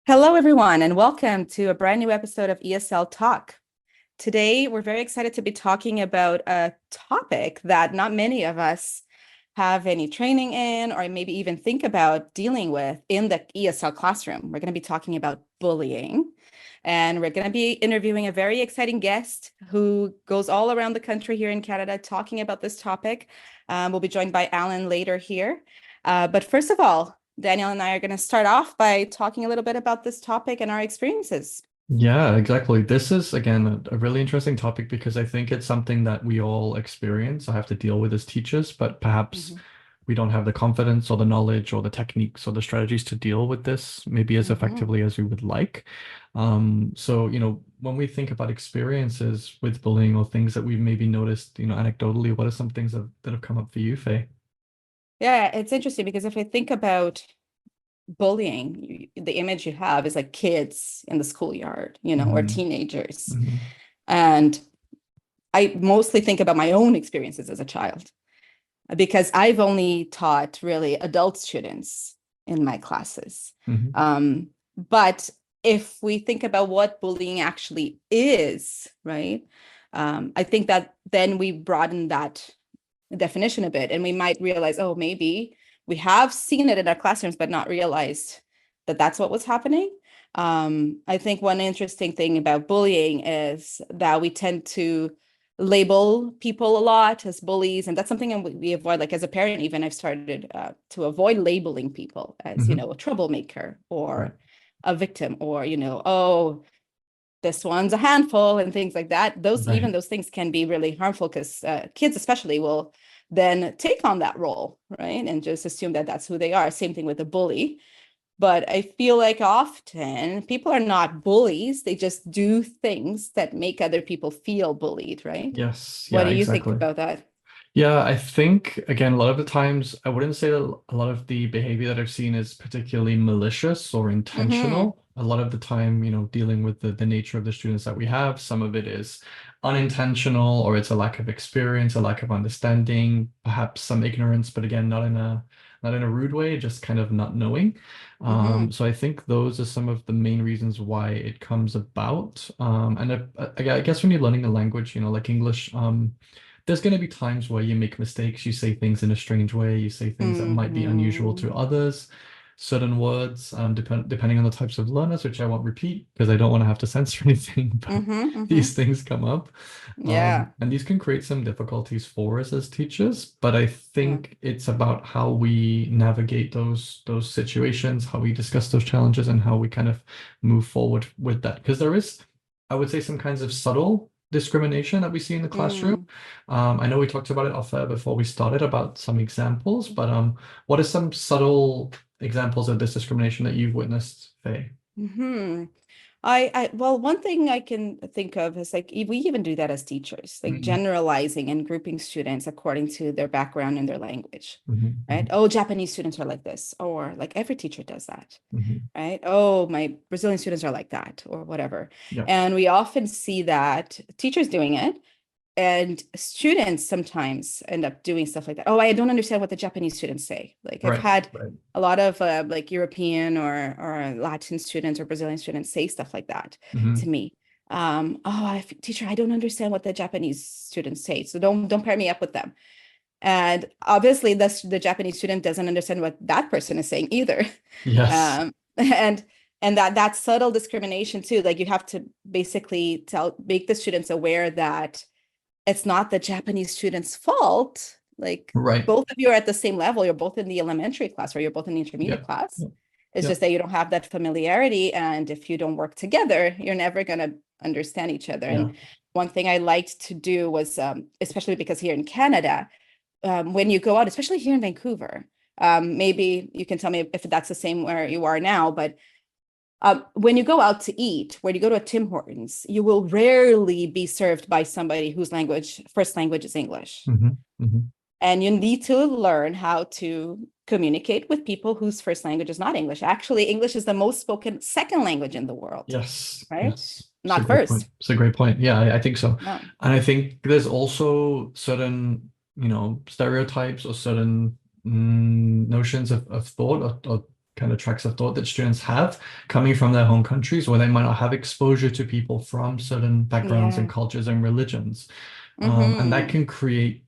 Hello, everyone, and welcome to a brand new episode of ESL Talk. Today, we're very excited to be talking about a topic that not many of us have any training in, or maybe even think about dealing with in the ESL classroom. We're going to be talking about bullying, and we're going to be interviewing a very exciting guest who goes all around the country here in Canada talking about this topic. We'll be joined by Alain later here. But first of all, Daniel and I are going to start off by talking a little bit about this topic and our experiences. Yeah, exactly. This is, again, a really interesting topic because I think it's something that we all experience or have to deal with as teachers, but perhaps Mhm. we don't have the confidence or the knowledge or the techniques or the strategies to deal with this maybe as Mhm. effectively as we would like. When we think about experiences with bullying or things that we've maybe noticed, anecdotally, what are some things that have come up for you, Faye? Yeah, it's interesting because if I think about bullying, the image you have is like kids in the schoolyard, or Hmm. teenagers. Hmm. And I mostly think about my own experiences as a child because I've only taught really adult students in my classes. Hmm. But if we think about what bullying actually is, right? I think that then we broaden that definition a bit and we might realize, oh, maybe we have seen it in our classrooms, but not realized that that's what was happening. I think one interesting thing about bullying is that we tend to label people a lot as bullies, and that's something we avoid. Like as a parent, even I've started to avoid labeling people as, Hmm. a troublemaker Right. or a victim or, oh, this one's a handful and things like that. Right. Those things can be really harmful because kids especially will then take on that role, right? And just assume that that's who they are. Same thing with a bully. But I feel like often people are not bullies. They just do things that make other people feel bullied, right? Yes. What Yeah, do you think exactly. about that? Yeah, I think again, a lot of the times I wouldn't say that a lot of the behavior that I've seen is particularly malicious or Mm-hmm. intentional. A lot of the time, dealing with the nature of the students that we have, some of it is unintentional or it's a lack of experience, a lack of understanding, perhaps some ignorance, but again, not in a rude way, just kind of not knowing. Mm-hmm. So I think those are some of the main reasons why it comes about. I guess when you're learning a language, like English, there's going to be times where you make mistakes, you say things in a strange way, you say things that might be unusual to Mm-hmm. others, certain words, depending on the types of learners, which I won't repeat because I don't want to have to censor anything, but Mm-hmm. Mm-hmm. these things come up. Yeah. And these can create some difficulties for us as teachers, but I Yeah. think it's about how we navigate those situations, how we discuss those challenges, and how we kind of move forward with that. Because there is, I would say, some kinds of subtle discrimination that we see in the classroom. Mm. I know we talked about it off air before we started about some examples, but what are some subtle examples of this discrimination that you've witnessed, Faye? Hmm. Well, one thing I can think of is like we even do that as teachers, like Mhm. generalizing and grouping students according to their background and their language, Mhm. right? Mhm. Oh, Japanese students are like this, or like every teacher does that, Mhm. right? Oh, my Brazilian students are like that, or whatever. Yeah. And we often see that teachers doing it, and students sometimes end up doing stuff like that. Oh, I don't understand what the Japanese students say. Like I've Right. had Right. a lot of like European or Latin students or Brazilian students say stuff like that to Mhm. me. Teacher, I don't understand what the Japanese students say, so don't pair me up with them. And obviously, the Japanese student doesn't understand what that person is saying either. Yes. And that subtle discrimination too. Like you have to basically make the students aware that it's not the Japanese student's fault. Like Right. both of you are at the same level. You're both in the elementary class or you're both in the intermediate Yeah. class. Yeah. It's Yeah. just that you don't have that familiarity. And if you don't work together, you're never going to understand each other. Yeah. And one thing I liked to do was, especially because here in Canada, when you go out, especially here in Vancouver, maybe you can tell me if that's the same where you are now, but when you go out to eat, when you go to a Tim Hortons, you will rarely be served by somebody whose first language is English. Hmm. Hmm. And you need to learn how to communicate with people whose first language is not English. Actually, English is the most spoken second language in the world, Yes. right? Yes. It's a Not great point. first. It's a great point. Yeah, I think so. No. And I think there's also certain, stereotypes or certain notions of thought or kind of tracks of thought that students have coming from their home countries, where they might not have exposure to people from certain backgrounds and Yeah. cultures and religions. And that Mm-hmm. can create,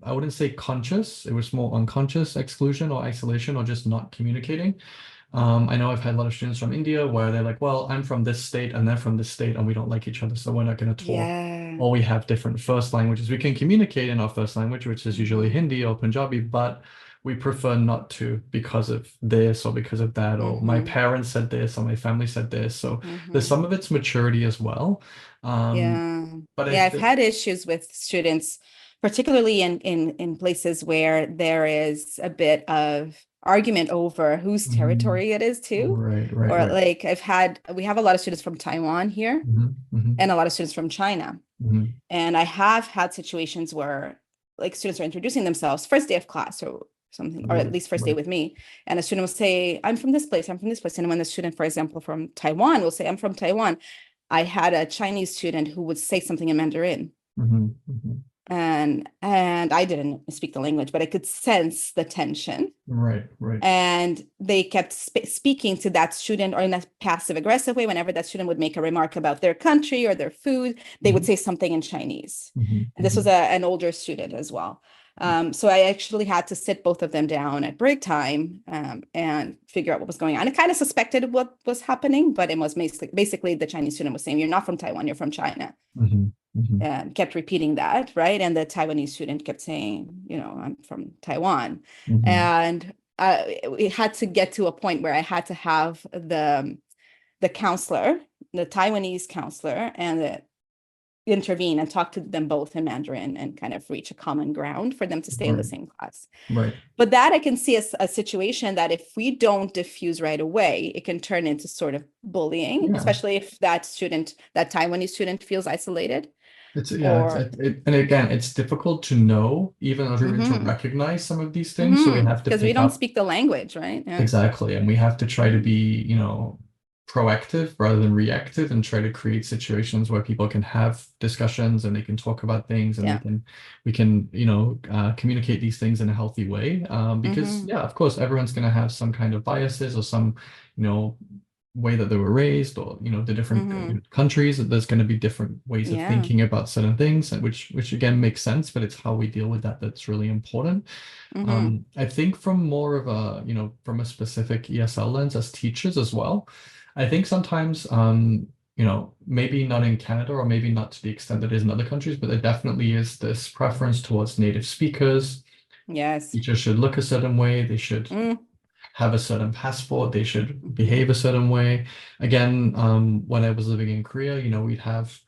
I wouldn't say conscious, it was more unconscious exclusion or isolation or just not communicating. I know I've had a lot of students from India where they're like, well, I'm from this state and they're from this state and we don't like each other, so we're not going to talk. Yeah. Or we have different first languages. We can communicate in our first language, which is usually Mm-hmm. Hindi or Punjabi, but we prefer not to because of this or because of that, or my Mm-hmm. parents said this or my family said this. So there's Mm-hmm. some of its maturity as well. Yeah. But I Yeah, I've think, had issues with students, particularly in places where there is a bit of argument over whose Mhm. territory it is too. Right, right, Or right. like we have a lot of students from Taiwan here Hmm, hmm, and a lot of students from China. hmm. And I have had situations where like students are introducing themselves first day of class or something, or at Right, least first day right. with me. And a student will say, I'm from this place, I'm from this place. And when the student, for example, from Taiwan will say, I'm from Taiwan, I had a Chinese student who would say something in Mandarin. Hmm, hmm. And I didn't speak the language, but I could sense the tension. Right, right. And they kept speaking to that student or in a passive aggressive way. Whenever that student would make a remark about their country or their food, they would Hmm, say something in Chinese. hmm, And this was hmm. an older student as well. So I actually had to sit both of them down at break time and figure out what was going on. I kind of suspected what was happening, but it was basically the Chinese student was saying, "You're not from Taiwan, you're from China." Hmm, hmm. Kept repeating that, right? And the Taiwanese student kept saying, "I'm from Taiwan." Hmm. And it had to get to a point where I had to have the counselor, the Taiwanese counselor, and intervene and talk to them both in Mandarin and kind of reach a common ground for them to stay in the Right, same class. right. But that I can see as a situation that if we don't diffuse right away, it can turn into sort of bullying, Yeah. especially if that student, that Taiwanese student feels isolated It's yeah, or and again, it's difficult to know, even or even to mm-hmm, recognize some of these things. So we mm-hmm, have to because we pick don't up speak the language, right? Yeah. exactly, and we have to try to be, proactive rather than reactive, and try to create situations where people can have discussions and they can talk about things, and Yeah. we can, communicate these things in a healthy way. Because Mm-hmm. yeah, of course, everyone's going to have some kind of biases or some, you know, way that they were raised, or the different Mm-hmm. countries, that there's going to be different ways of Yeah. thinking about certain things, and which again makes sense, but it's how we deal with that that's really important. Mm-hmm. I think from more of a, from a specific ESL lens as teachers as well, I think sometimes maybe not in Canada, or maybe not to the extent that it is in other countries, but there definitely is this preference towards native speakers. Yes. Teachers should look a certain way, they should Mm-hmm. have a certain passport, they should behave a certain way. Again, when I was living in Korea, we'd have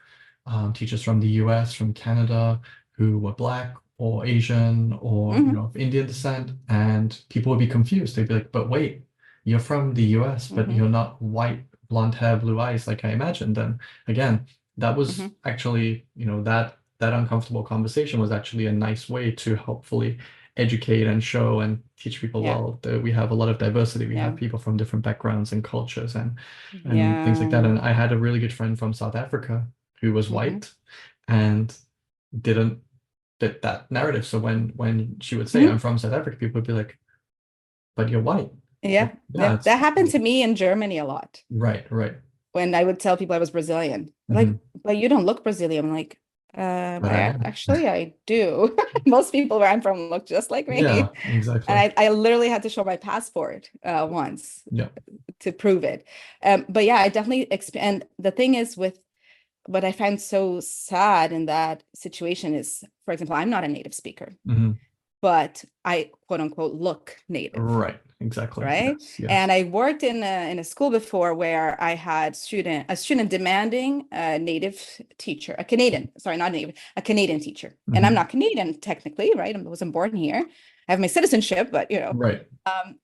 teachers from the US, from Canada, who were Black or Asian or, Mm-hmm. of Indian descent, and people would be confused. They'd be like, but wait, you're from the US, but Mm-hmm. you're not white, blonde hair, blue eyes like I imagined. And again, that was Mm-hmm. actually, that uncomfortable conversation was actually a nice way to hopefully educate and show and teach people, Yeah. well, we have a lot of diversity. We Yeah. have people from different backgrounds and cultures and things like that. Yeah. And I had a really good friend from South Africa who was Mm-hmm. white and didn't fit that narrative. So when she would say, Mm-hmm. I'm from South Africa, people would be like, but you're white. Like, Yeah. yeah, Yeah. it's That happened to me in Germany a lot. right, right. When I would tell people I was Brazilian, like, Hmm. but you don't look Brazilian. I'm like, But I am. actually I do. Most people where I'm from look just like Yeah, me. And exactly. I literally had to show my passport once Yeah. to prove it. But yeah, I definitely and the thing is with what I find so sad in that situation is, for example, I'm not a native speaker, Hmm. but I quote unquote look native. Right. Exactly. Right. Yes. And Yes. I worked in a school before where I had a student demanding a native teacher, a Canadian, sorry, not native, a Canadian teacher. And I'm Hmm. not Canadian technically, right? I wasn't born here. I have my citizenship, but Right.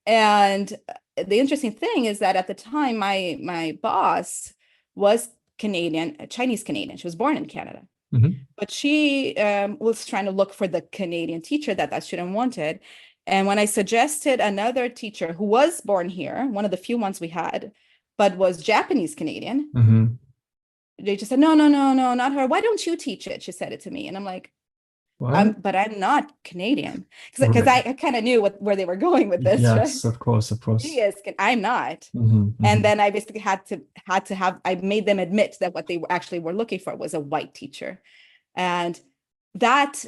and the interesting thing is that at the time, my boss was Canadian, Chinese Canadian. She was born in Canada. Hmm. But she was trying to look for the Canadian teacher that student wanted. And when I suggested another teacher who was born here, one of the few ones we had, but was Japanese Canadian, Hmm. they just said, no, no, no, no, not her. Why don't you teach it? She said it to me. And I'm like, What? But I'm not Canadian because Right. I kind of knew where they were going with this, right? Yes, of course, of He course. is, I'm not. And Hmm. then I basically had to have I made them admit that what they actually were looking for was a white teacher. And that,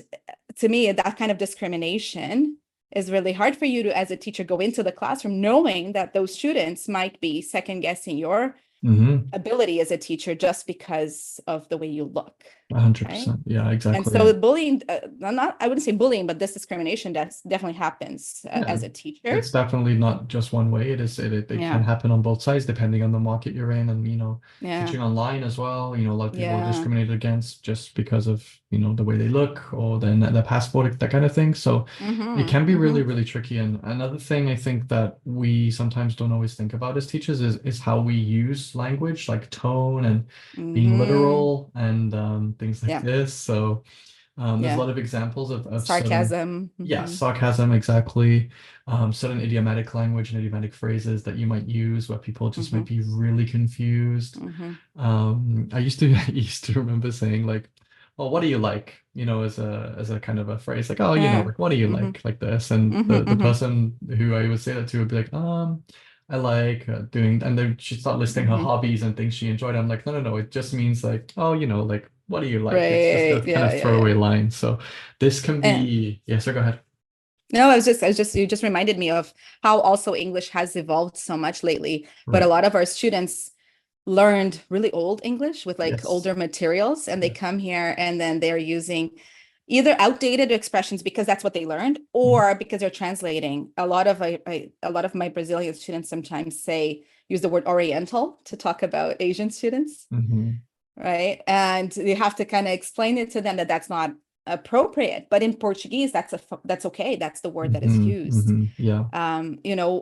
to me, that kind of discrimination is really hard for you to, as a teacher, go into the classroom knowing that those students might be second guessing your Hmm. ability as a teacher just because of the way you look, right? 100%. Yeah, And exactly. so bullying, not, I wouldn't say bullying, but this discrimination definitely happens Yeah, as a teacher. it's definitely not just one way. It can Yeah, happen on both sides depending on the market you're in, and yeah, teaching online as well. A lot of people are yeah. discriminated against just because of the way they look or their passport, that kind of thing. So it Mm-hmm, can be really, mm-hmm, really tricky. And another thing I think that we sometimes don't always think about as teachers is how we use language, like tone and being mm-hmm. literal and things like Yeah, this. So there's a yeah. lot of examples of certain, Sarcasm. yeah, Mm-hmm, sarcasm, exactly. Certain idiomatic language and idiomatic phrases that you might use where people just mm-hmm, might be really confused. mm-hmm. I used to I used to remember saying like, "Well, what do you like?" As a kind of a phrase, like, "Oh, Yeah. like what do you Mm-hmm, like this?" And mm-hmm, the mm-hmm, person who I would say that to would be like, I like doing," and then she'd start listing her mm-hmm. hobbies and things she enjoyed. I'm like, no, no, no, it just means like, oh, like, what do you like? It's just a Right. kind Yeah, of yeah, yeah. throwaway line. So this can And be, yeah, so go ahead. no, you just reminded me of how also English has evolved so much lately. But a Right. lot of our students learned really old English with like Yes. older materials, and they Yes. come here and then they're using either outdated expressions because that's what they learned, Mhm. or because they're translating. A lot of my Brazilian students sometimes use the word Oriental to talk about Asian students, Mhm. right? And you have to kind of explain it to them that that's not appropriate. But in Portuguese, that's okay. That's the word that is Mhm. used. Mhm. Yeah.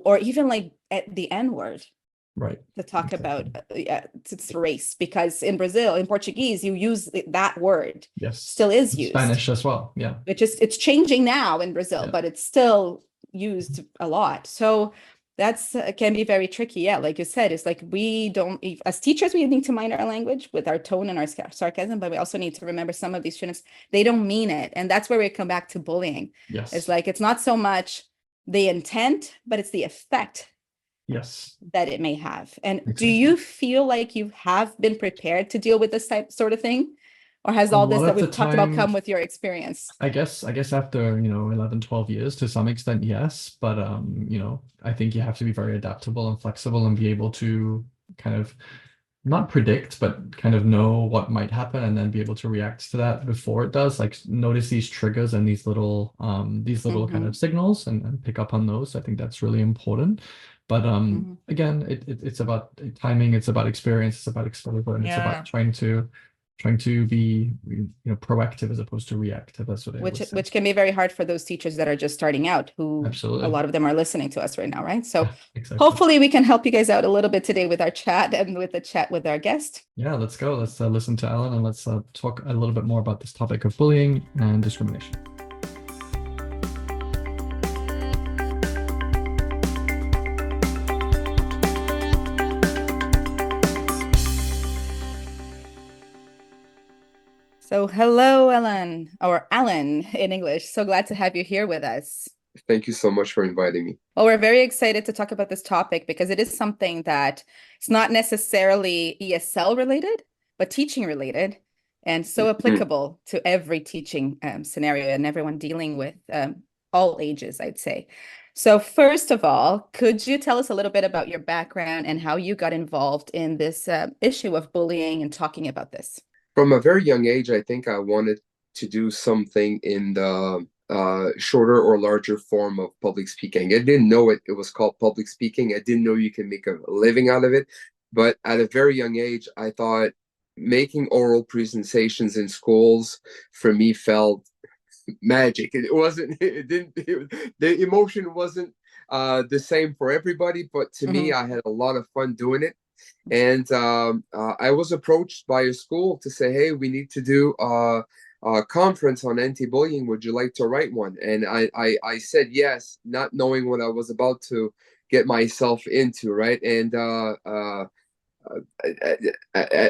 Or even like at the N word Right. to talk about Exactly. it's race, because in Brazil, in Portuguese, you use that word, Yes. still is used. Spanish as well. Yeah. It's changing now in Brazil, Yeah. but it's still used a lot. So that's can be very tricky. Yeah, like you said, it's like we don't, as teachers, we need to mind our language with our tone and our sarcasm, but we also need to remember some of these students, they don't mean it. And that's where we come back to bullying. It's Yes. like it's not so much the intent, but it's the effect Yes. that it may have. And do Exactly. you feel like you have been prepared to deal with this type sort of thing? Or has A all this lot that of the we've talked about time, come with your experience? I guess after, 11, 12 years to some extent, yes. But I think you have to be very adaptable and flexible and be able to kind of not predict, but kind of know what might happen and then be able to react to that before it does. Like notice these triggers and these little kind Mm-hmm, of signals and pick up on those. I think that's really important. But mm-hmm. again, it's about timing, it's about experience, it's about exposure, and it's about Yeah. trying to be proactive as opposed to reactive. That's what I Which always say. which can be very hard for those teachers that are just starting out, who a Absolutely. lot of them are listening to us right now, right? So Yeah, exactly. hopefully we can help you guys out a little bit today with our chat and with the chat with our guest. Yeah, let's go. Let's listen to Alan and let's talk a little bit more about this topic of bullying and discrimination. So hello, Ellen, or Alan in English. So glad to have you here with us. Thank you so much for inviting me. Well, we're very excited to talk about this topic because it is something that it's not necessarily ESL related, but teaching related, and so Mhm. applicable to every teaching scenario and everyone dealing with all ages, I'd say. So first of all, could you tell us a little bit about your background and how you got involved in this issue of bullying and talking about this? From a very young age, I think I wanted to do something in the shorter or larger form of public speaking. I didn't know it was called public speaking. I didn't know you can make a living out of it. But at a very young age, I thought making oral presentations in schools for me felt magic. It wasn't, it didn't, the emotion wasn't the same for everybody, but to me, Mhm. I had a lot of fun doing it. And I was approached by a school to say, hey, we need to do a conference on anti-bullying. Would you like to write one? And I said yes, not knowing what I was about to get myself into, right? And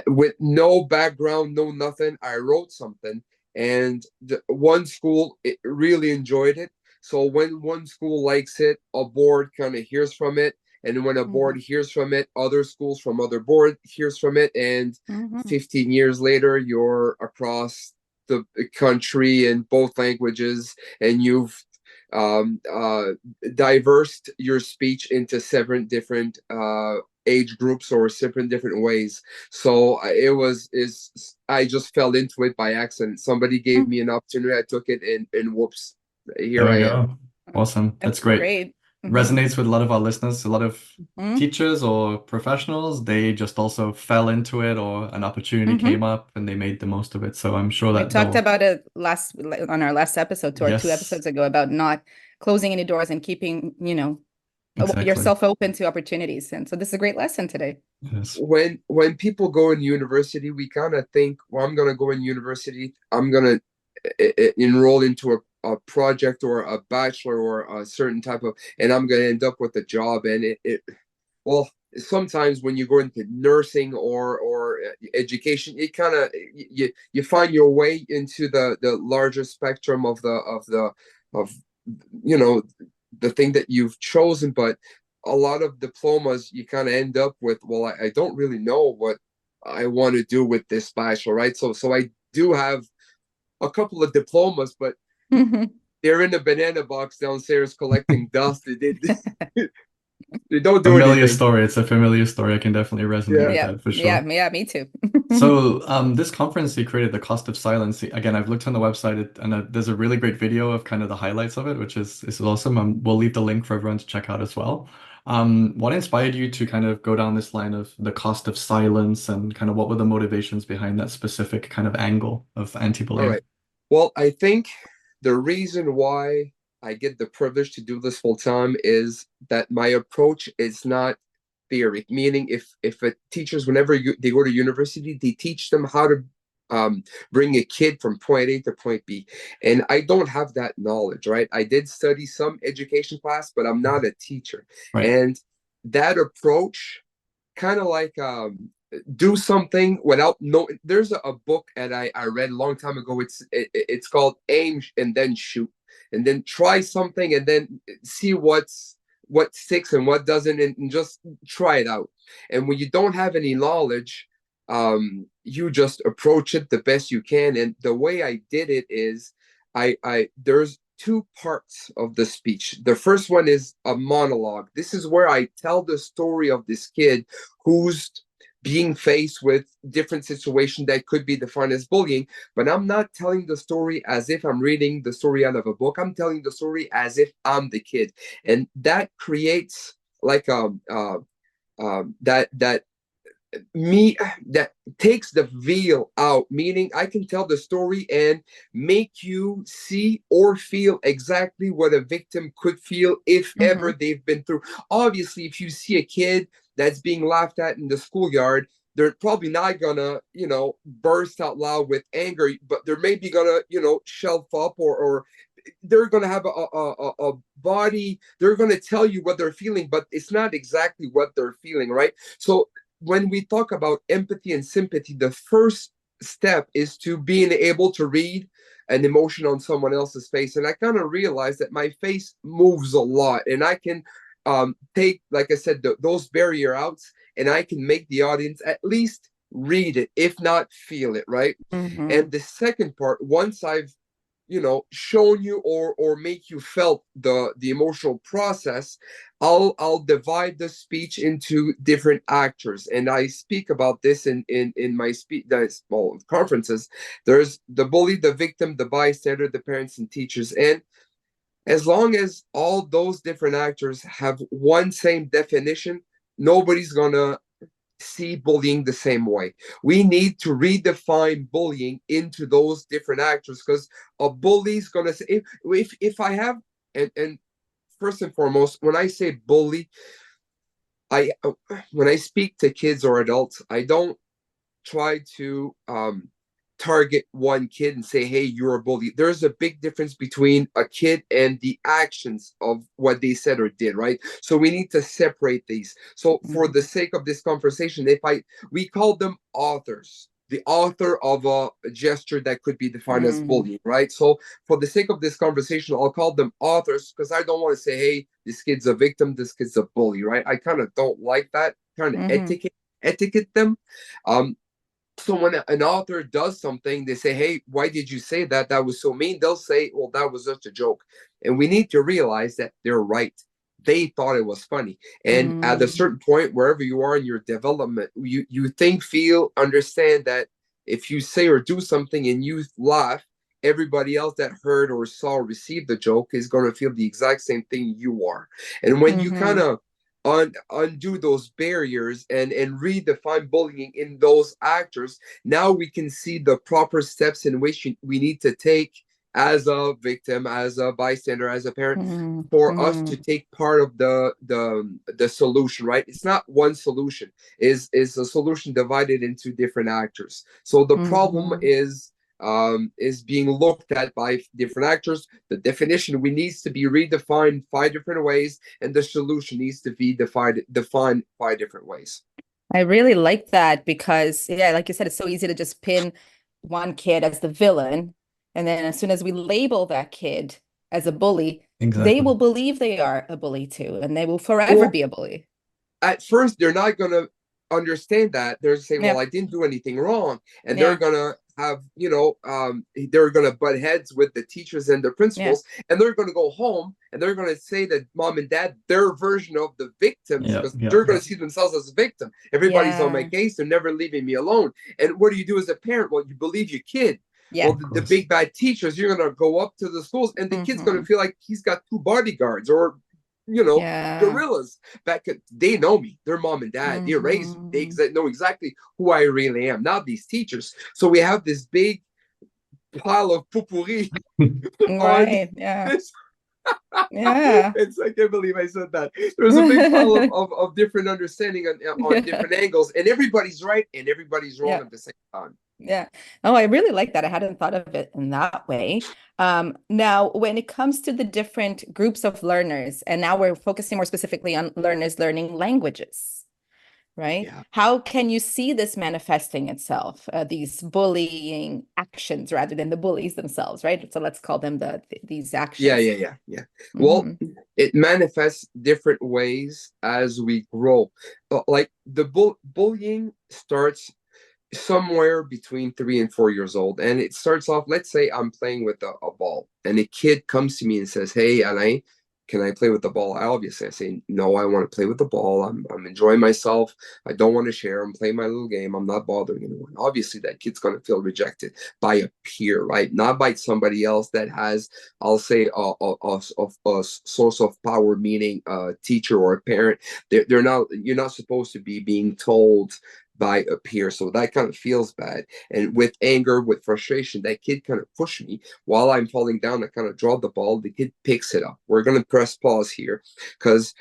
with no background, no nothing, I wrote something. and one school really enjoyed it. So when one school likes it, a board kind of hears from it, and when a board hears from it, other schools from other board hears from it, and 15 years later, you're across the country in both languages, and you've diversed your speech into 7 different age groups or 7 different ways. So I just fell into it by accident. Somebody gave me an opportunity, I took it, and whoops, here There we I am. go. Awesome. That's great. Great. Resonates with a lot of our listeners, a lot of teachers or professionals. They just also fell into it, or an opportunity came up and they made the most of it. So I'm sure We that talked they'll, about it on our last episode, or 2 yes, episodes ago, about not closing any doors and keeping, exactly. yourself open to opportunities. And so this is a great lesson today. Yes. When people go in university, we kind of think, well, I'm gonna go in university, I'm gonna enroll into a project or a bachelor or a certain type of, and I'm gonna end up with a job. And well, sometimes when you go into nursing or education, it kind of, you find your way into the larger spectrum of you know the thing that you've chosen. But a lot of diplomas, you kind of end up with, well, I don't really know what I want to do with this bachelor, right? So I do have a couple of diplomas, but they're in a banana box downstairs collecting dust. They don't do Familiar anything. story. It's a familiar story. I can definitely resonate with Yeah, that for sure. yeah, me too. So this conference you created, the cost of silence. Again, I've looked on the website and there's a really great video of kind of the highlights of it, which is awesome. We'll leave the link for everyone to check out as well. What inspired you to kind of go down this line of the cost of silence, and kind of what were the motivations behind that specific kind of angle of All anti-bullying? right. Well, I think the reason why I get the privilege to do this full time is that my approach is not theory. Meaning, if teachers, whenever they go to university, they teach them how to bring a kid from point A to point B, and I don't have that knowledge, right? I did study some education class, but I'm not a teacher, Right. and that approach kind of like do something without no. There's a book that I read a long time ago. It's called Aim and Then Shoot, and then try something and then see what sticks and what doesn't, and just try it out. And when you don't have any knowledge, you just approach it the best you can. And the way I did it is, I there's 2 parts of the speech. The first one is a monologue. This is where I tell the story of this kid who's being faced with different situations that could be defined as bullying, but I'm not telling the story as if I'm reading the story out of a book. I'm telling the story as if I'm the kid, and that creates like that me that takes the veil out, meaning I can tell the story and make you see or feel exactly what a victim could feel if ever they've been through. Obviously, if you see a kid that's being laughed at in the schoolyard, they're probably not gonna burst out loud with anger, but they're maybe gonna shelf up, or they're going to have a body. They're going to tell you what they're feeling, but it's not exactly what they're feeling, right? So when we talk about empathy and sympathy, the first step is to being able to read an emotion on someone else's face. And I kind of realized that my face moves a lot, and I can take, like I said, those barrier outs, and I can make the audience at least read it, if not feel it, right? And the second part, once I've shown you or make you felt the emotional process, I'll divide the speech into different actors, and I speak about this in my speech, small conferences. There's the bully, the victim, the bystander, the parents and teachers. And as long as all those different actors have one same definition, nobody's gonna see bullying the same way. We need to redefine bullying into those different actors, because a bully's gonna say, if I have, and first and foremost, when I say bully, I when I speak to kids or adults, I don't try to target one kid and say, hey, you're a bully. There's a big difference between a kid and the actions of what they said or did, right? So we need to separate these. So for the sake of this conversation, we call them authors. the author of a gesture that could be defined as Mm, bullying, right? So for the sake of this conversation, I'll call them authors because I don't want to say, hey, this kid's a victim, this kid's a bully, right? I kind of don't like that kind of mm-hmm, etiquette them. Um, so when an author does something, they say, hey, why did you say that? That was so mean. They'll say, well, that was just a joke. And we need to realize that they're right. They thought it was funny. And at a mm, certain point, wherever you are in your development, you think, feel, understand that if you say or do something and you laugh, everybody else that heard or saw or received the joke is going to feel the exact same thing you are. And when you kind mm-hmm, of undo those barriers and redefine bullying in those actors, now we can see the proper steps in which we need to take as a victim, as a bystander, as a parent, for us to mm-hmm, take part of the solution, right? It's not one solution, is a solution divided into different actors. So the problem mm-hmm. is being looked at by different actors. The definition we needs to be redefined 5 different ways, and the solution needs to be defined 5 different ways. I really like that because, yeah, like you said, it's so easy to just pin one kid as the villain. And then as soon as we label that kid as a bully, they Exactly. will believe they are a bully too, and they will forever Well, be a bully. at first they're not going to understand that. They're saying, well, Yeah, I didn't do anything wrong, and they're yeah, going to have, they're going to butt heads with the teachers and the yeah, principals, and they're going to go home and they're going to say that mom and dad, their version of the victims, Yeah, because yeah, they're going yeah. to see themselves as a victim. Everybody's on my yeah, case, they're never leaving me alone. And what do you do as a parent? Well, you believe your kid. yeah. Well, Of the course. big bad teachers, you're going to go up to the schools, and the kid's going Hmm. to feel like he's got two bodyguards, or you know Yeah. gorillas. Back at, they know me, their mom and dad, they raised me, they Hmm. know exactly who I really am, not these teachers. So we have this big pile of pupuri on Right. Yeah. this. Yeah. I can't believe I said that. There's a big pile of different understanding on Yeah. different angles, and everybody's right and everybody's wrong Yeah. at the same time. Yeah. Oh, I really like that. I hadn't thought of it in that way. Now, when it comes to the different groups of learners, and now we're focusing more specifically on learners learning languages, right? Yeah, How can you see this manifesting itself, these bullying actions rather than the bullies themselves, right? So let's call them these yeah, actions. yeah, yeah, yeah. Well, Hmm. it manifests different ways as we grow. Like the bullying starts somewhere between 3 and 4 years old. And it starts off, let's say I'm playing with a ball, and a kid comes to me and says, hey, Alain, can I play with the ball? I say, no, I want to play with the ball. I'm enjoying myself. I don't want to share. I'm playing my little game. I'm not bothering anyone. Obviously, that kid's going to feel rejected by a peer, right? Not by somebody else that has, I'll say, a source of power, meaning a teacher or a parent. They're not, you're not supposed to be being told by a peer. So that kind of feels bad. And with anger, with frustration, that kid kind of pushed me while I'm falling down. I kind of draw the ball. The kid picks it up. We're going to press pause here because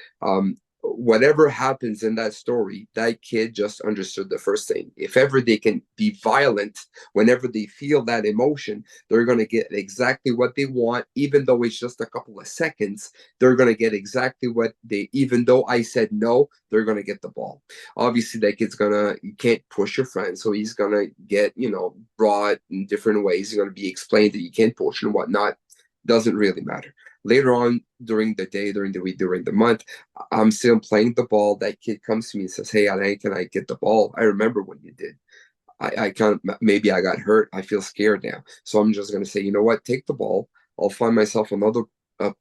whatever happens in that story, that kid just understood the first thing. If ever they can be violent whenever they feel that emotion, they're going to get exactly what they want, even though it's just a couple of seconds. They're going to get exactly what they, even though I said no, they're going to get the ball. Obviously that kid's gonna, you can't push your friend, so he's gonna get, brought in different ways. He's gonna be explained that you can't push and whatnot. Doesn't really matter. Later on during the day, during the week, during the month, I'm still playing the ball. That kid comes to me and says, hey, Alain, can I get the ball? I remember when you did. I can't, maybe I got hurt. I feel scared now. So I'm just going to say, you know what? Take the ball. I'll find myself another uh,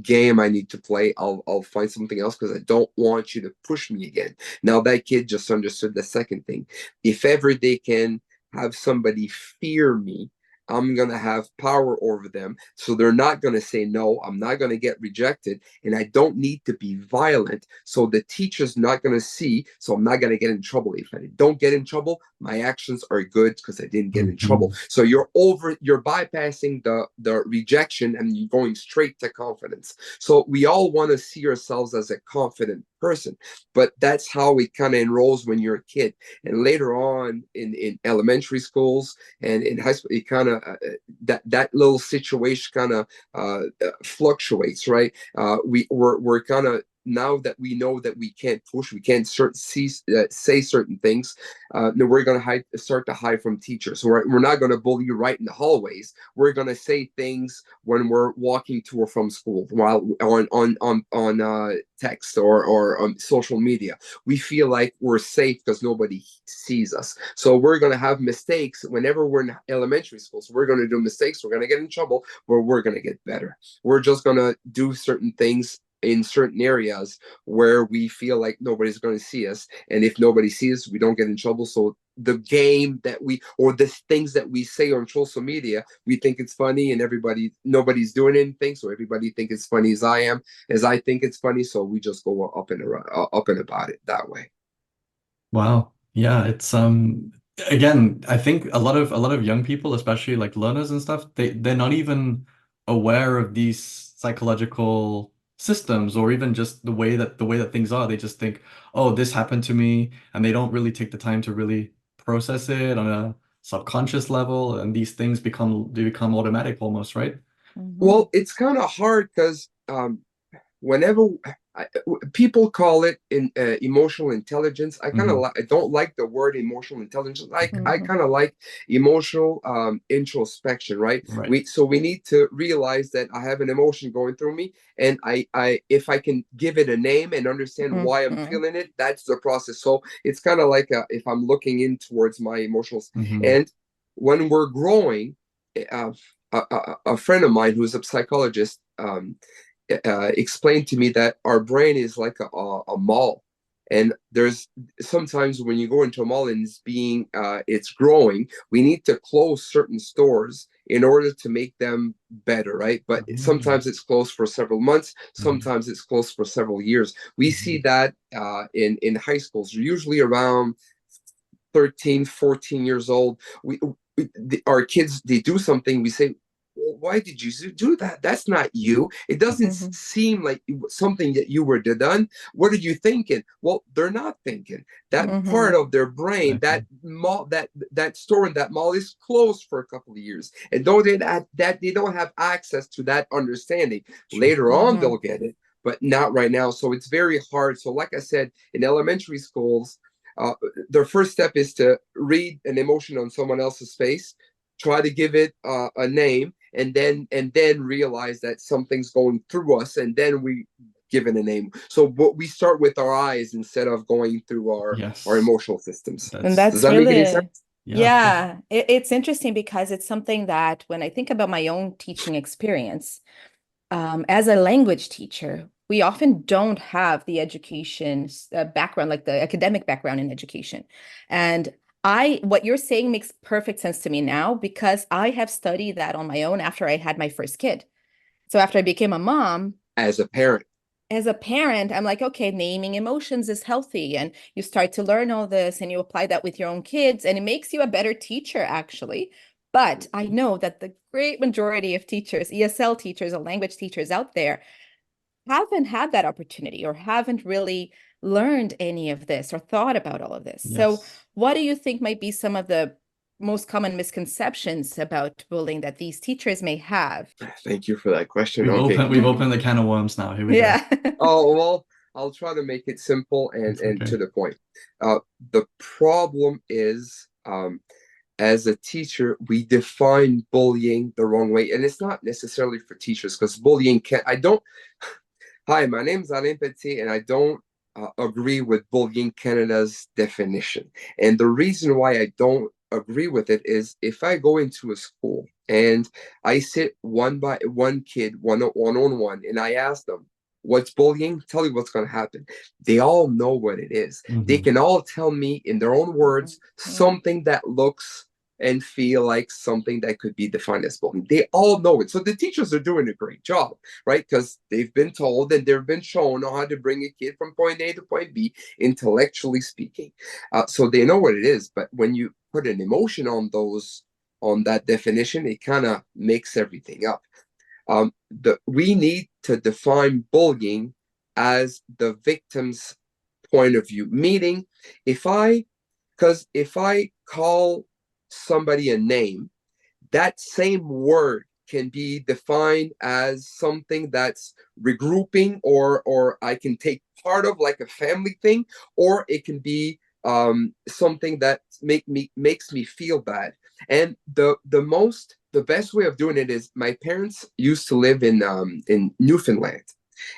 game I need to play. I'll find something else because I don't want you to push me again. Now that kid just understood the second thing. If ever they can have somebody fear me, I'm going to have power over them. So they're not going to say no. I'm not going to get rejected. And I don't need to be violent. So the teacher's not going to see. So I'm not going to get in trouble. If I don't get in trouble, my actions are good because I didn't get in trouble. Mhm. So you're bypassing the rejection and you're going straight to confidence. So we all want to see ourselves as a confident person, but that's how it kind of enrolls when you're a kid. And later on in elementary schools and in high school, it kind of that little situation kind of fluctuates, right? We're kind of now that we know that we can't push, we can't say certain things, then we're going to start to hide from teachers. We're not going to bully you right in the hallways. We're going to say things when we're walking to or from school, while on text or on social media. We feel like we're safe because nobody sees us. So we're going to have mistakes whenever we're in elementary school. So we're going to do mistakes. We're going to get in trouble, but we're going to get better. We're just going to do certain things in certain areas where we feel like nobody's going to see us. And if nobody sees us, we don't get in trouble. So the game that or the things that we say on social media, we think it's funny, and nobody's doing anything. So everybody think it's funny as I think it's funny. So we just go up and about it that way. Wow. Yeah, it's again, I think a lot of young people, especially like learners and stuff, they're not even aware of these psychological systems, or even just the way that things are. They just think, oh, this happened to me, and they don't really take the time to really process it on a subconscious level, and these things become automatic almost, right? Well, it's kind of hard because whenever people call it emotional intelligence, I kind of I don't like the word emotional intelligence. I kind of like emotional introspection, right? Right. We need to realize that I have an emotion going through me, and I if I can give it a name and understand why I'm feeling it, that's the process. So it's kind of like if I'm looking in towards my emotions, and when we're growing, a friend of mine who's a psychologist explained to me that our brain is like a mall, and there's sometimes when you go into a mall and it's growing, we need to close certain stores in order to make them better, right? But sometimes it's closed for several months, sometimes it's closed for several years. We see that in high schools, usually around 13, 14 years old. Our kids, they do something, we say, well, why did you do that? That's not you. It doesn't seem like something that you were done. What are you thinking? Well, they're not thinking. That part of their brain, that mall, that store in that mall is closed for a couple of years, and they don't have access to that understanding. Later on, they'll get it, but not right now. So it's very hard. So, like I said, in elementary schools, their first step is to read an emotion on someone else's face, try to give it a name, and then realize that something's going through us, and then we give it a name. So we start with our eyes instead of going through our emotional systems. And Does that make any sense? Yeah, it's interesting because it's something that when I think about my own teaching experience, as a language teacher, we often don't have the education background, like the academic background in education. And what you're saying makes perfect sense to me now, because I have studied that on my own after I had my first kid. So after I became a mom, as a parent, I'm like, okay, naming emotions is healthy. And you start to learn all this and you apply that with your own kids, and it makes you a better teacher, actually. But I know that the great majority of teachers, ESL teachers or language teachers out there, haven't had that opportunity or haven't really learned any of this or thought about all of this. So what do you think might be some of the most common misconceptions about bullying that these teachers may have? Thank you for that question. We've opened the can of worms now. Here we go. Oh, well, I'll try to make it simple and to the point. The problem is, as a teacher, we define bullying the wrong way. And it's not necessarily for teachers, because bullying Hi, my name is Alain Pelletier, and I don't agree with Bullying Canada's definition. And the reason why I don't agree with it is, if I go into a school and I sit one by one kid, one on one, and I ask them, what's bullying? Tell you what's going to happen. They all know what it is. They can all tell me in their own words something that looks and feel like something that could be defined as bullying. They all know it. So the teachers are doing a great job, right? Because they've been told and they've been shown how to bring a kid from point A to point B, intellectually speaking. So they know what it is. But when you put an emotion on that definition, it kind of makes everything up. We need to define bullying as the victim's point of view. Meaning, if I call somebody a name, that same word can be defined as something that's regrouping, or I can take part of, like a family thing, or it can be something that makes me feel bad. And the best way of doing it is, my parents used to live in Newfoundland.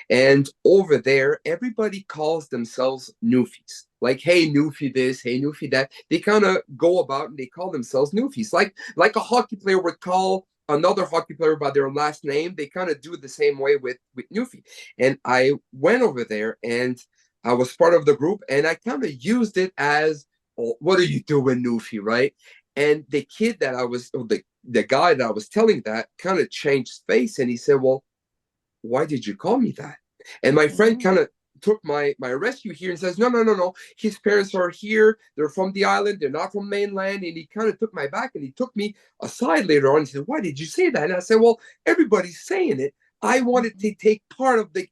And over there, everybody calls themselves Newfies. Like, hey, Newfie this, hey, Newfie that. They kind of go about and they call themselves Newfies. Like a hockey player would call another hockey player by their last name. They kind of do it the same way with Newfie. And I went over there and I was part of the group, and I kind of used it as, oh, what are you doing, Newfie, right? And the kid that I was, or the guy that I was telling that, kind of changed face, and he said, well, why did you call me that? And my friend kind of took my rescue here and says, no, no, no, no. His parents are here. They're from the island. They're not from mainland. And he kind of took my back and he took me aside later on and said, why did you say that? And I said, well, everybody's saying it. I wanted to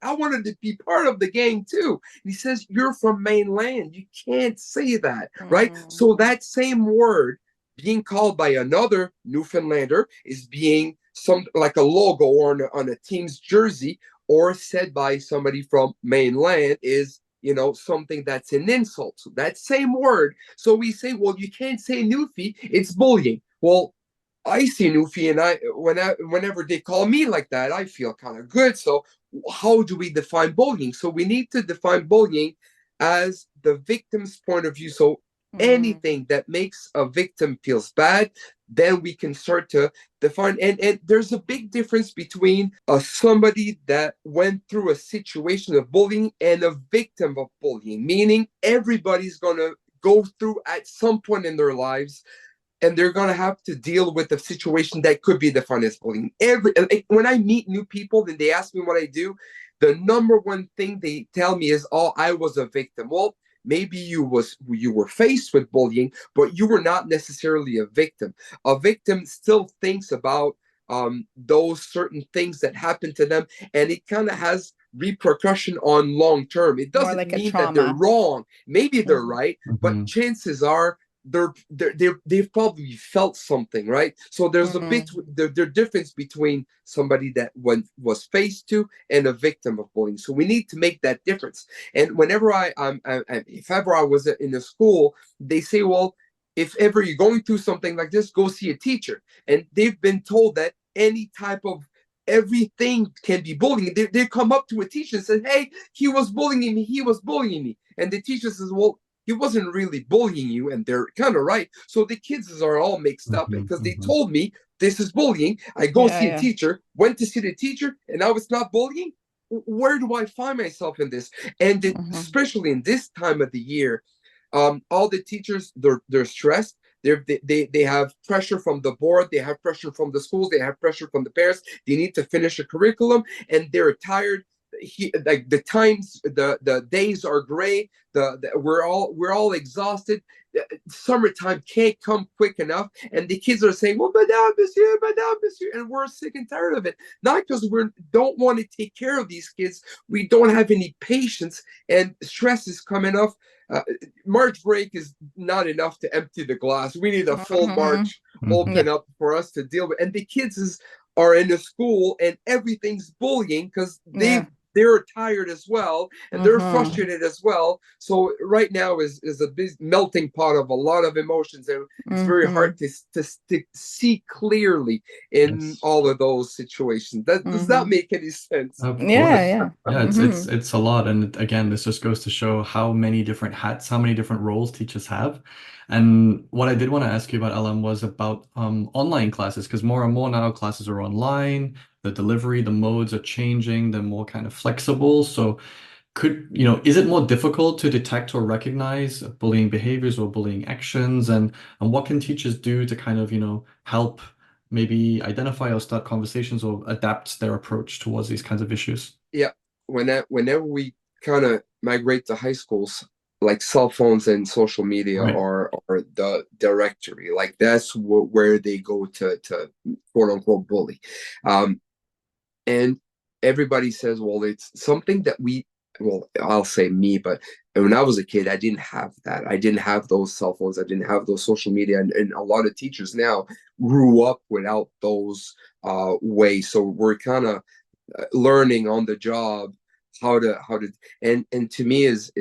I wanted to be part of the gang too. And he says, you're from mainland. You can't say that, right? So that same word being called by another Newfoundlander is being some like a logo on a team's jersey, or said by somebody from mainland is, something that's an insult. So that same word. So we say, well, you can't say Newfie, it's bullying. Well, I see Newfie, and whenever they call me like that, I feel kind of good. So how do we define bullying? So we need to define bullying as the victim's point of view. So anything that makes a victim feels bad, then we can start to define. And there's a big difference between somebody that went through a situation of bullying and a victim of bullying, meaning everybody's going to go through at some point in their lives, and they're going to have to deal with a situation that could be defined as bullying. When I meet new people and they ask me what I do, the number one thing they tell me is, oh, I was a victim. Well, maybe you were faced with bullying, but you were not necessarily a victim. A victim still thinks about those certain things that happen to them, and it kind of has repercussion on long term. It doesn't like mean that they're wrong. Maybe they're right, but chances are they've probably felt something, right? So there's the difference between somebody that was faced to and a victim of bullying. So we need to make that difference. And whenever if ever I was in a school, they say, well, if ever you're going through something like this, go see a teacher. And they've been told that any type of everything can be bullying. They come up to a teacher and say, hey, he was bullying me. And the teacher says, well, he wasn't really bullying you, and they're kind of right. So the kids are all mixed up because they told me this is bullying. I go see a teacher, went to see the teacher, and now it's not bullying. Where do I find myself in this? And especially in this time of the year, all the teachers, they're stressed. They have pressure from the board, they have pressure from the schools, they have pressure from the parents. They need to finish a curriculum, and they're tired. Like the days are gray. We're all exhausted. Summertime can't come quick enough, and the kids are saying, well, madame monsieur, and we're sick and tired of it. Not because we don't want to take care of these kids, we don't have any patience, and stress is coming off. March break is not enough to empty the glass. We need a full March open up for us to deal with. And the kids are in a school, and everything's bullying because they're tired as well, and they're frustrated as well. So right now is a big melting pot of a lot of emotions, and it's very hard to see clearly in all of those situations. Does that make any sense? Of course. Yeah. Yeah, it's a lot. And again, this just goes to show how many different hats, how many different roles teachers have. And what I did want to ask you about, Ellen, was about online classes, because more and more now classes are online, the delivery, the modes are changing, they're more kind of flexible. So is it more difficult to detect or recognize bullying behaviors or bullying actions? And what can teachers do to kind of, help maybe identify or start conversations or adapt their approach towards these kinds of issues? Yeah. Whenever we kind of migrate to high schools, like cell phones and social media are the directory. Like that's where they go to quote unquote bully. And everybody says, well, it's something that we well, I'll say me, but when I was a kid, I didn't have that. I didn't have those cell phones. I didn't have those social media, and a lot of teachers now grew up without those ways. So we're kind of learning on the job how to and to me is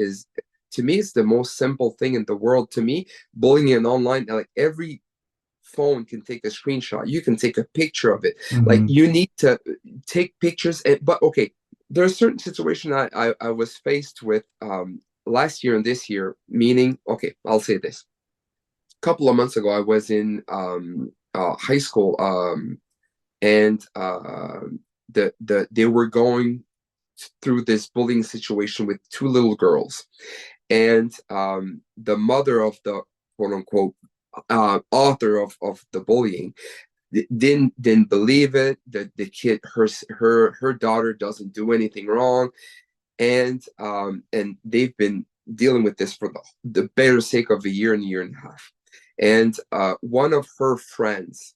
to me it's the most simple thing in the world. To me, bullying and online, like every phone can take a screenshot. You can take a picture of it. Like Mm-hmm. you need to take pictures. But okay, there's a certain situation I was faced with last year and this year. Meaning, okay, I'll say this. A couple of months ago, I was in high school, and they were going through this bullying situation with two little girls, and the mother of the quote unquote author of the bullying didn't believe it. The kid, her daughter doesn't do anything wrong, and they've been dealing with this for the better sake of a year and a year and a half. And one of her friends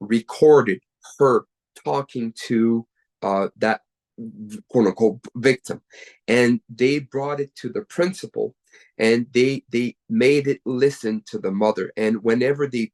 recorded her talking to that quote unquote victim, and they brought it to the principal, and they made it listen to the mother. And whenever they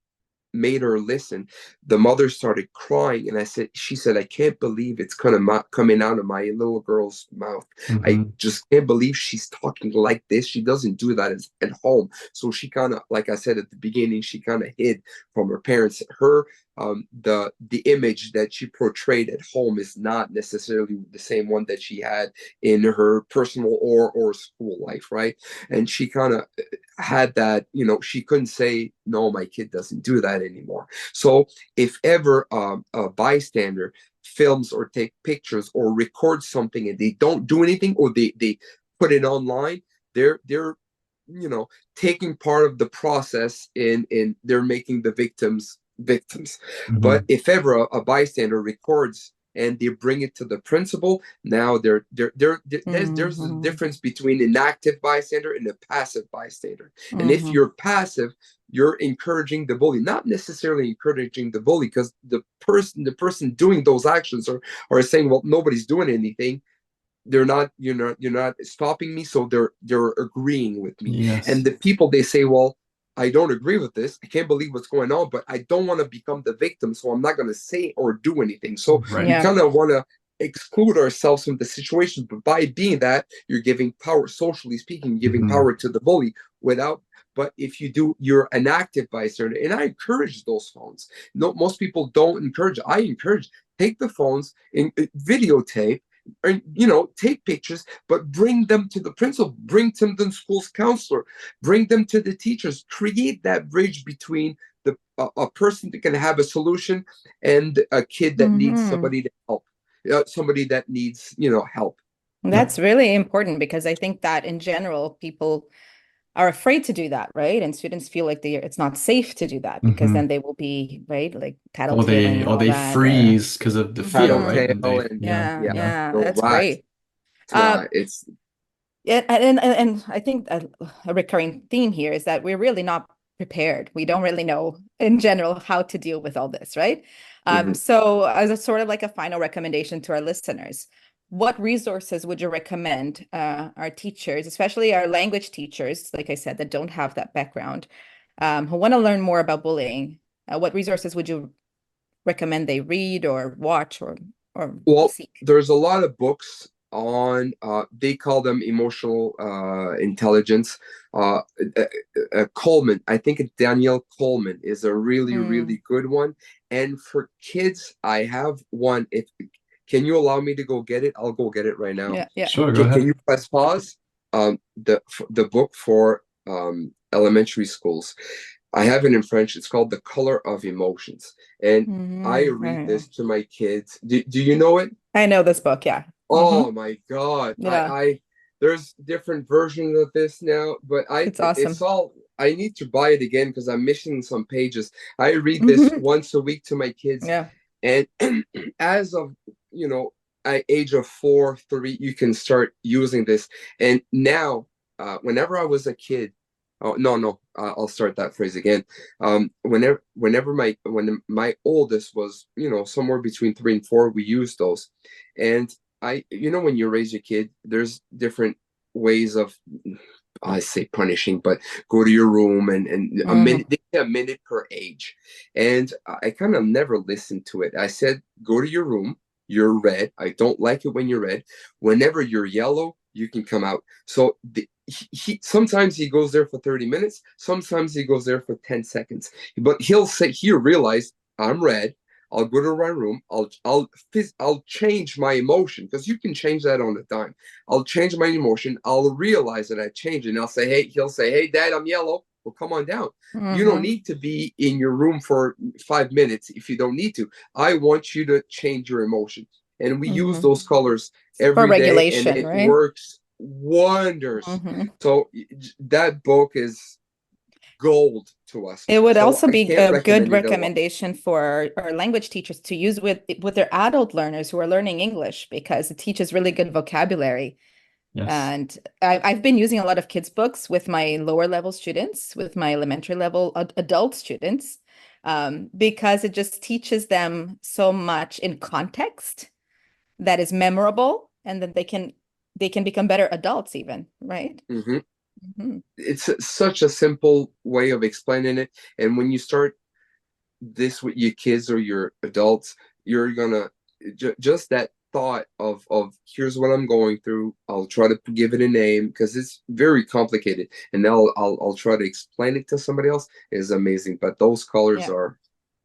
made her listen, the mother started crying, and she said, I can't believe it's kind of coming out of my little girl's mouth. I Mm-hmm. just can't believe she's talking like this. She doesn't do that at home. So she kind of, like I said at the beginning, she kind of hid from her parents. Her the image that she portrayed at home is not necessarily the same one that she had in her personal or school life, right? And she kind of had that, she couldn't say, no, my kid doesn't do that anymore. So if ever a bystander films or take pictures or records something and they don't do anything, or they put it online, they're taking part of the process, in they're making the victims. But Mm-hmm. if ever a bystander records and they bring it to the principal, now there's a Mm-hmm. difference between an active bystander and a passive bystander. And if Mm-hmm. you're passive, you're encouraging the bully, not necessarily encouraging the bully, because the person doing those actions are saying, well, nobody's doing anything. They're not, you're not stopping me, so they're agreeing with me. And Yes. the people, they say, well, I don't agree with this, I can't believe what's going on, but I don't want to become the victim, so I'm not going to say or do anything. So we Right. Yeah. kind of want to exclude ourselves from the situation, but by being that, you're giving power, socially speaking, giving Mm-hmm. power to the bully without. But if you do, you're an active bystander, and I encourage those phones. No, most people don't encourage. I encourage, take the phones and videotape, or take pictures, but bring them to the principal, bring them to the school's counselor, bring them to the teachers. Create that bridge between a person that can have a solution and a kid that needs Mm-hmm. somebody to help, somebody that needs help. Yep. That's really important because I think that in general, people are afraid to do that, right? And students feel like it's not safe to do that because Mm-hmm. then they will be, right, like Or tattletaling they and or all they that. Or freeze because of the fear, Mhm. right? And Tattletale, they, and yeah, Yeah, yeah, yeah. yeah, so that's great. Uh, it's yeah, and I think a recurring theme here is that we're really not prepared. We don't really know in general how to deal with all this, right? mhm. So as a sort of like a final recommendation to our listeners, what resources would you recommend our teachers, especially our language teachers, like I said, that don't have that background, who want to learn more about bullying? What resources would you recommend they read or watch or Well, seek? there's a lot of books on, they call them emotional intelligence. Coleman, I think it's Danielle Coleman, is a really, Mm, really good one. And for kids, I have one. If Can you allow me to go get it? I'll go get it right now. yeah, yeah. Sure, go Can ahead. you press pause? The book for elementary schools. I have it in French. It's called The Color of Emotions. And I Mm-hmm. read this to my kids. Do you know it? I know this book, yeah. Oh Mm-hmm. my God. Yeah, There's different versions of this now, but it's it's awesome. all, I need to buy it again because I'm missing some pages. I read this Hmm. once a week to my kids, Yeah. and as of, you know, at age of 4, 3, you can start using this. And now, whenever I was a kid, oh no, no, I'll start that phrase again. When my oldest was, somewhere between 3 and 4, we used those. And when you raise your kid, there's different ways of, I say punishing, but go to your room and a minute, they say a minute per age. And I kind of never listened to it. I said, go to your room. You're red. I don't like it when you're red. Whenever you're yellow, you can come out. So he sometimes he goes there for 30 minutes. Sometimes he goes there for 10 seconds. But he'll realize I'm red. I'll go to my room. I'll change my emotion, because you can change that on a dime. I'll change my emotion. I'll realize that I changed it. And he'll say, hey, Dad, I'm yellow. Well, come on down. You don't need to be in your room for 5 minutes if you don't need to. I want you to change your emotions. And we use those colors every day, regulation, and it right? works wonders. So that book is gold to us. It would So also I be can't a good recommend it enough. recommendation for our language teachers to use with their adult learners who are learning English, because it teaches really good vocabulary. Yes. And I've been using a lot of kids' books with my lower level students, with my elementary level adult students, because it just teaches them so much in context that is memorable, and then they can become better adults even, right? It's such a simple way of explaining it. And when you start this with your kids or your adults, you're gonna just that thought of here's what I'm going through. I'll try to give it a name, because it's very complicated, and now I'll try to explain it to somebody else. Is amazing. But those colors are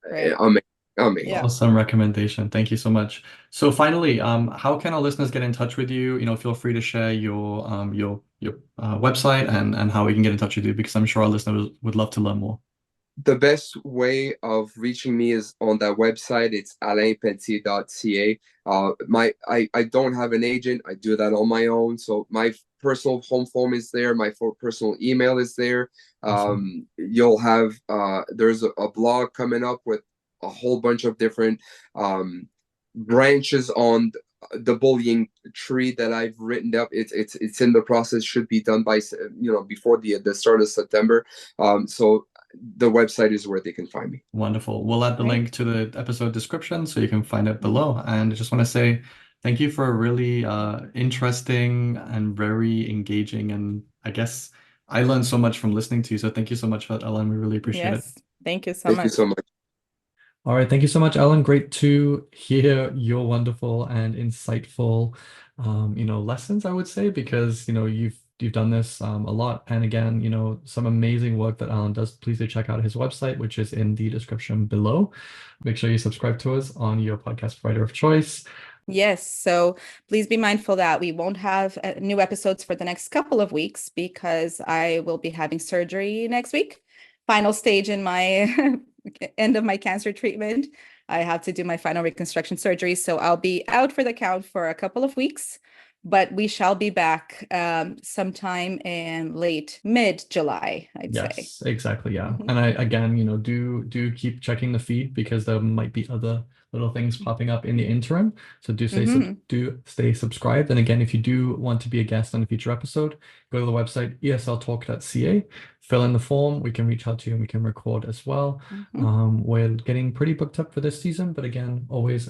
amazing. Yeah. Awesome recommendation. Thank you so much. So finally, how can our listeners get in touch with you? Feel free to share your website and how we can get in touch with you, because I'm sure our listeners would love to learn more. The best way of reaching me is on that website. It's alainpelletier.ca. I don't have an agent. I do that on my own. So my personal home phone is there. My personal email is there. Awesome. You'll have there's a blog coming up with a whole bunch of different branches on the bullying tree that I've written up. It's in the process. Should be done by before the start of September. So the website is where they can find me. Wonderful. We'll add the link to the episode description so you can find it below. And I just want to say thank you for a really interesting and very engaging, and I guess I learned so much from listening to you. So thank you so much for that, Ellen. We really appreciate it. Thank you so Thank much. you so much. All right, thank you so much, Ellen. Great to hear your wonderful and insightful, lessons, I would say, because you've done this a lot, and again, some amazing work that Alan does. Please do check out his website, which is in the description below. Make sure you subscribe to us on your podcast provider of choice. Yes, so please be mindful that we won't have new episodes for the next couple of weeks, because I will be having surgery next week. Final stage in my end of my cancer treatment. I have to do my final reconstruction surgery, so I'll be out for the count for a couple of weeks, but we shall be back sometime in mid-July, I'd say. Yes, exactly. Yeah. And again, do keep checking the feed, because there might be other little things popping up in the interim. So do stay subscribed. And again, if you do want to be a guest on a future episode, go to the website esltalk.ca, fill in the form. We can reach out to you and we can record as well. We're getting pretty booked up for this season, but again, always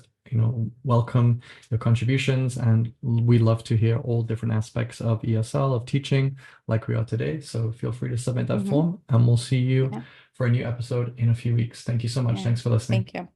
welcome your contributions, and we love to hear all different aspects of ESL, of teaching, like we are today. So feel free to submit that form, and we'll see you for a new episode in a few weeks. Thank you so much. Thanks for listening. Thank you.